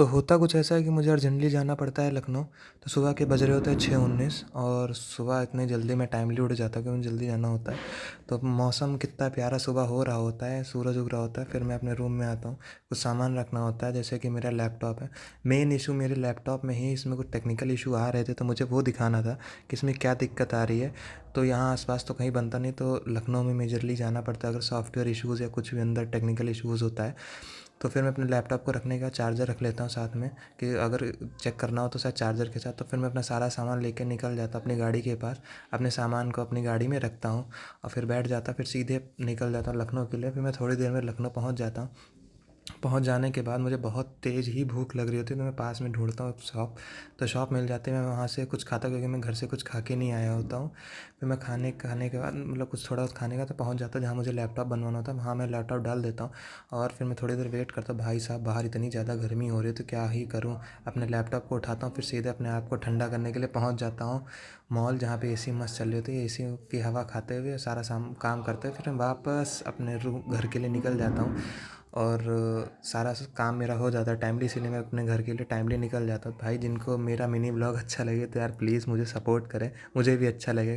तो होता कुछ ऐसा है कि मुझे अर्जेंटली जाना पड़ता है लखनऊ। तो सुबह के बज रहे होते हैं 6:19 और सुबह इतनी जल्दी मैं टाइमली उठ जाता हूँ क्योंकि मुझे जल्दी जाना होता है। तो मौसम कितना प्यारा सुबह हो रहा होता है, सूरज उग रहा होता है, फिर मैं अपने रूम में आता हूँ। कुछ सामान रखना होता है जैसे कि मेरा लैपटॉप है। मेन इशू मेरे लैपटॉप में ही, इसमें कुछ टेक्निकल इशू आ रहे थे तो मुझे वो दिखाना था कि इसमें क्या दिक्कत आ रही है। तो यहाँ आसपास तो कहीं बनता नहीं, तो लखनऊ में मेजरली जाना पड़ता है अगर सॉफ्टवेयर इशूज़ या कुछ भी अंदर टेक्निकल इशूज़ होता है। तो फिर मैं अपने लैपटॉप को रखने का चार्जर रख लेता हूँ साथ में, कि अगर चेक करना हो तो शायद चार्जर के साथ। तो फिर मैं अपना सारा सामान लेके निकल जाता अपनी गाड़ी के पास, अपने सामान को अपनी गाड़ी में रखता हूँ और फिर बैठ जाता, फिर सीधे निकल जाता हूँ लखनऊ के लिए। फिर मैं थोड़ी देर में लखनऊ पहुँच जाता हूँ। पहुँच जाने के बाद मुझे बहुत तेज़ ही भूख लग रही होती है, तो मैं पास में ढूँढता हूँ शॉप। तो शॉप मिल जाती है, मैं वहाँ से कुछ खाता क्योंकि मैं घर से कुछ खा के नहीं आया होता हूँ। फिर मैं खाने के बाद मतलब कुछ थोड़ा बहुत खाने का तो पहुँच जाता हूँ जहाँ मुझे लैपटॉप बनवाना होता है, वहाँ मैं लैपटॉप डाल देता हूँ। और फिर मैं थोड़ी देर वेट करता हूँ। भाई साहब बाहर इतनी ज़्यादा गर्मी हो रही है तो क्या ही करूँ। अपने लैपटॉप को उठाता हूँ, फिर सीधे अपने आप को ठंडा करने के लिए पहुँच जाता हूँ मॉल, जहाँ पे एसी मस्त चल रही होती है। एसी की हवा खाते हुए सारा काम करते हुए फिर मैं वापस अपने रूम घर के लिए निकल जाता हूँ। और सारा काम मेरा हो जाता है टाइमली, इसीलिए मैं अपने घर के लिए टाइमली निकल जाता हूँ। भाई जिनको मेरा मिनी ब्लॉग अच्छा लगे तो यार प्लीज़ मुझे सपोर्ट करें, मुझे भी अच्छा लगे।